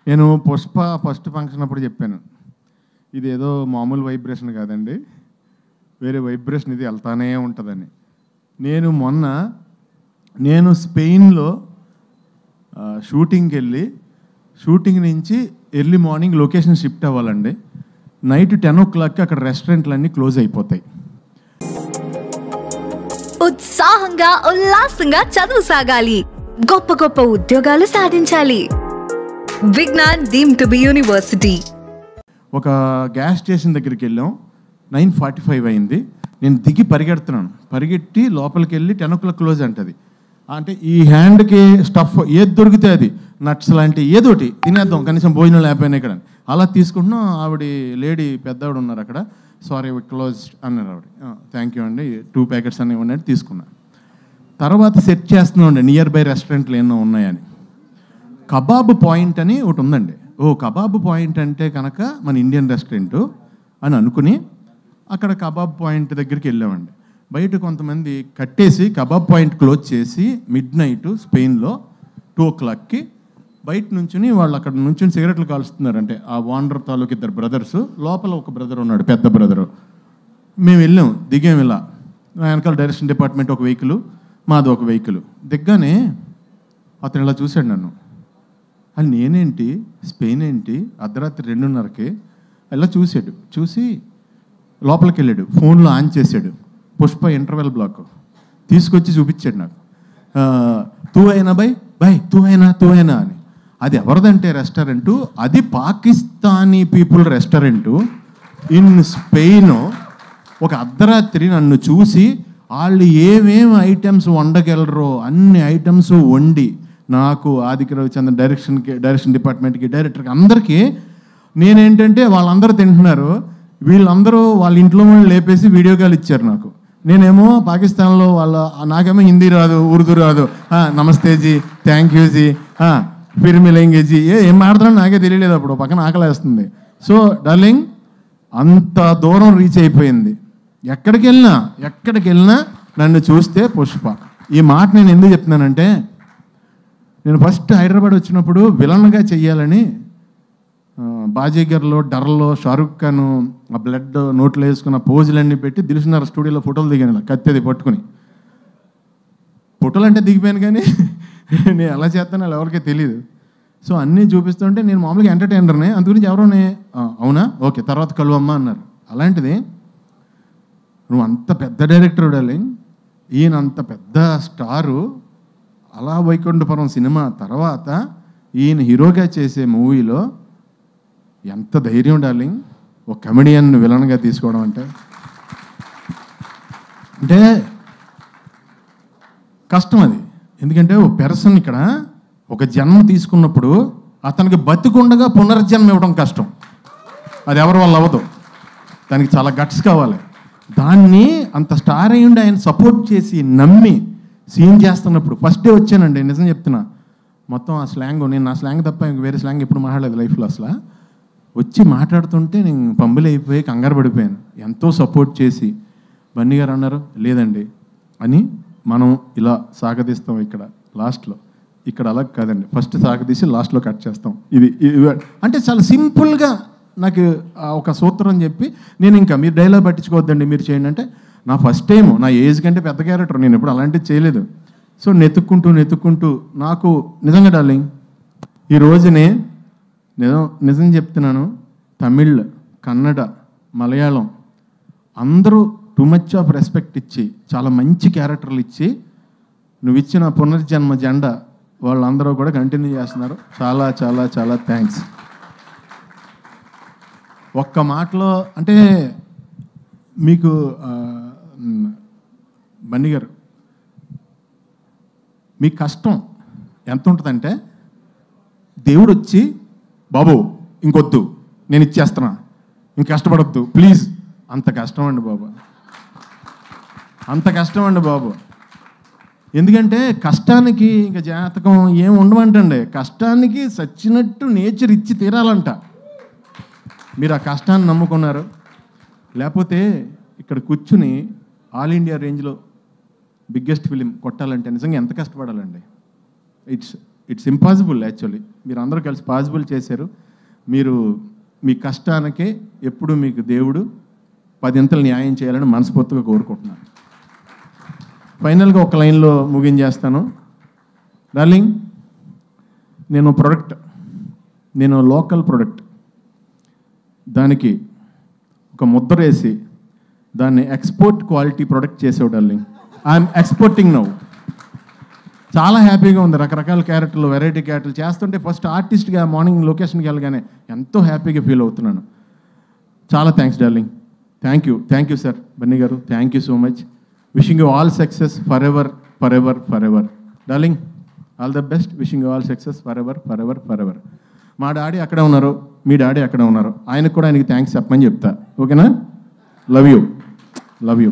నేను Pushpa first function అప్పుడు చెప్పాను, ఇదేదో మామూలు వైబ్రేషన్ కాదండి, వేరే వైబ్రేషన్ ఇది వెళ్తానే ఉంటుందని. నేను స్పెయిన్లో షూటింగ్కి వెళ్ళి షూటింగ్ నుంచి ఎర్లీ మార్నింగ్ లొకేషన్ షిఫ్ట్ అవ్వాలండి. నైట్ 10 o'clockకి అక్కడ రెస్టారెంట్లన్నీ క్లోజ్ అయిపోతాయి. ఉత్సాహంగా ఉల్లాసంగా చదువు సాగాలి, గొప్ప గొప్ప ఉద్యోగాలు సాధించాలి. Vignan deemed to be university. ఒక గ్యాస్ స్టేషన్ దగ్గరికి వెళ్ళాం. 9:45 అయింది. నేను దిగి పరిగెట్టి లోపలికి వెళ్ళి 10 o'clock క్లోజ్ అంటది. అంటే ఈ హ్యాండ్కి స్టఫ్ ఏది దొరికితే అది, నట్స్ లాంటి ఏదోటి తినేద్దాం, కనీసం భోజనం లేకపోయినా ఇక్కడ అలా తీసుకుంటున్నాం. ఆవిడ లేడీ పెద్దవాడు ఉన్నారు అక్కడ, సారీ క్లోజ్ అన్నారు ఆవిడ. థ్యాంక్ యూ అండి, 2 ప్యాకెట్స్ అని ఇవ్వండి అని తీసుకున్నా. తర్వాత సెట్ చేస్తున్నాం నియర్ బై రెస్టారెంట్లు ఎన్నో ఉన్నాయని. కబాబ్ పాయింట్ అని ఒకటి ఉందండి. కబాబ్ పాయింట్ అంటే కనుక మన ఇండియన్ రెస్టారెంటు అని అనుకుని అక్కడ కబాబ్ పాయింట్ దగ్గరికి వెళ్ళామండి. బయట కొంతమంది కట్టేసి కబాబ్ పాయింట్ క్లోజ్ చేసి midnight స్పెయిన్లో 2 o'clockకి బయట నుంచుని వాళ్ళు అక్కడ నుంచి సిగరెట్లు కాలుస్తున్నారు. అంటే ఆ ఓనర్ తాలూకు 2 brothers, లోపల ఒక బ్రదర్ ఉన్నాడు, పెద్ద బ్రదరు. మేము వెళ్ళాం, దిగాం. ఇలా వెనకాల డైరెక్షన్ డిపార్ట్మెంట్ ఒక వెహికల్, మాది ఒక వెహికల్. దిగ్గానే అతను ఇలా చూశాడు నన్ను. అది నేనేంటి, స్పెయిన్ ఏంటి, అర్ధరాత్రి 2:30కి ఇలా చూశాడు. చూసి లోపలికి వెళ్ళాడు, ఫోన్లో ఆన్ చేశాడు. పుష్ప ఇంటర్వెల్ బ్లాక్ తీసుకొచ్చి చూపించాడు నాకు. తూ అయినా తూ అయినా అని. అది ఎవరిదంటే రెస్టారెంటు, అది Pakistani people restaurant in Spain. ఒక అర్ధరాత్రి నన్ను చూసి వాళ్ళు ఏమేమి ఐటమ్స్ వండగలరో అన్ని ఐటమ్స్ వండి నాకు, ఆదిక రవిచంద్రన్ డైరెక్షన్ డిపార్ట్మెంట్కి, డైరెక్టర్కి, అందరికీ నేనేంటంటే వాళ్ళందరూ తింటున్నారు, వీళ్ళందరూ వాళ్ళ ఇంట్లో వాళ్ళు లేపేసి వీడియో కాల్ ఇచ్చారు నాకు. నేనేమో పాకిస్తాన్లో నాకేమో హిందీ రాదు, ఉర్దూ రాదు. నమస్తే G, thank you G, Phir మిలేంగే G, ఏం మాట్లాడుతున్నా నాకే తెలియలేదు. అప్పుడు పక్కన ఆకలేస్తుంది. సో డార్లింగ్, అంత దూరం రీచ్ అయిపోయింది. ఎక్కడికి వెళ్ళినా నన్ను చూస్తే పుష్ప. ఈ మాట నేను ఎందుకు చెప్తున్నానంటే, నేను ఫస్ట్ హైదరాబాద్ వచ్చినప్పుడు విలన్గా చెయ్యాలని బాజీగర్లో, డర్లో షారుఖ్ ఖాన్ ఆ బ్లడ్ నోట్లో వేసుకున్న పోజులన్నీ పెట్టి దిల్సుఖ్నగర్ స్టూడియోలో ఫోటోలు దిగాను, ఇలా కత్తేది పట్టుకుని. ఫోటోలు అంటే దిగిపోయాను, కానీ నేను ఎలా చేస్తానో ఎవరికీ తెలియదు. సో అన్నీ చూపిస్తుంటే నేను మామూలుగా ఎంటర్టైనర్నే, అందుగురించి ఎవరోనే అవునా ఓకే తర్వాత కలువమ్మ అన్నారు. అలాంటిది నువ్వు అంత పెద్ద డైరెక్టర్ డార్లింగ్, ఈయన అంత పెద్ద స్టారు, అలా వైకుంఠపురం సినిమా తర్వాత ఈయన హీరోగా చేసే మూవీలో ఎంత ధైర్యం డార్లింగ్, ఒక కమెడియన్ విలన్గా తీసుకోవడం అంటే కష్టం అది. ఎందుకంటే ఒక పర్సన్ ఇక్కడ ఒక జన్మ తీసుకున్నప్పుడు అతనికి బతికుండగా పునర్జన్మ ఇవ్వడం కష్టం. అది ఎవరి వల్ల అవ్వదు, దానికి చాలా గట్స్ కావాలి. దాన్ని అంత స్టార్ అయ్యుండి ఆయన సపోర్ట్ చేసి నమ్మి సీన్ చేస్తున్నప్పుడు ఫస్ట్ డే వచ్చానండి, నిజం చెప్తున్నా. మొత్తం ఆ స్లాంగ్, నేను నా స్లాంగ్ తప్ప వేరే స్లాంగ్ ఎప్పుడు మాట్లాడలేదు లైఫ్లో. అసలు వచ్చి మాట్లాడుతుంటే నేను పంబులు అయిపోయి కంగారు పడిపోయాను. ఎంతో సపోర్ట్ చేసి బన్నీ గారు అన్నారు లేదండి అని, మనం ఇలా సాగదీస్తాం ఇక్కడ లాస్ట్లో. ఇక్కడ అలా కాదండి, ఫస్ట్ సాగదీసి లాస్ట్లో కట్ చేస్తాం. ఇది అంటే చాలా సింపుల్గా నాకు ఒక సూత్రం చెప్పి, నేను ఇంకా మీరు డైలాగ్ పట్టించుకోవద్దండి మీరు చేయండి అంటే, నా ఫస్ట్ టైం, నా ఏజ్ కంటే పెద్ద క్యారెక్టర్, నేను ఎప్పుడు అలాంటివి చేయలేదు. సో నెతుక్కుంటూ నాకు నిజంగా డార్లింగ్, ఈ రోజునే నిజం చెప్తున్నాను, తమిళ్, కన్నడ, మలయాళం అందరూ టూ మచ్ ఆఫ్ రెస్పెక్ట్ ఇచ్చి చాలా మంచి క్యారెక్టర్లు ఇచ్చి నువ్వు ఇచ్చిన పునర్జన్మ జెండా వాళ్ళందరూ కూడా కంటిన్యూ చేస్తున్నారు. చాలా చాలా చాలా థ్యాంక్స్. ఒక్క మాటలో అంటే మీకు బన్నీ గారు, మీ కష్టం ఎంత ఉంటుందంటే, దేవుడు వచ్చి బాబు ఇంకొద్దు నేను ఇచ్చేస్తున్నా, ఇంక కష్టపడద్దు ప్లీజ్, అంత కష్టం అండి బాబు, అంత కష్టం అండి బాబు. ఎందుకంటే కష్టానికి ఇంకా జాతకం ఏం ఉండమంటండి, కష్టానికి సచ్చినట్టు నేచర్ ఇచ్చి తీరాలంట. మీరు ఆ కష్టాన్ని నమ్ముకున్నారు. లేకపోతే ఇక్కడ కూర్చుని ఆల్ ఇండియా రేంజ్లో బిగ్గెస్ట్ ఫిలిం కొట్టాలంటే నిజంగా ఎంత కష్టపడాలండి. It's it's impossible actually. మీరు అందరూ కలిసి పాసిబుల్ చేశారు. మీరు మీ కష్టానికే ఎప్పుడు మీకు దేవుడు 10 ఇంతలు న్యాయం చేయాలని మనస్ఫూర్తిగా కోరుకుంటున్నాను. ఫైనల్గా ఒక లైన్లో ముగించేస్తాను. డార్లింగ్, నేను లోకల్ ప్రొడక్ట్, దానికి ఒక ముద్ర వేసి దాన్ని ఎక్స్పోర్ట్ క్వాలిటీ ప్రొడక్ట్ చేసావు డార్లింగ్. I'm exporting now. చాలా హ్యాపీగా ఉంది. రకరకాల క్యారెక్టర్లు, వెరైటీ క్యారెక్టర్లు చేస్తుంటే ఫస్ట్ ఆర్టిస్ట్గా మార్నింగ్ లొకేషన్కి వెళ్ళగానే ఎంతో హ్యాపీగా ఫీల్ అవుతున్నాను. చాలా thanks darling. Thank you sir Bunny గారు. Thank you so much. Wishing you all success forever darling. All the best. Wishing you all success forever. మా డాడీ అక్కడే ఉన్నారు, మీ డాడీ అక్కడే ఉన్నారు. ఆయనకు కూడా ఆయనకి థ్యాంక్స్ చెప్పమని చెప్తా. ఓకేనా? Love you.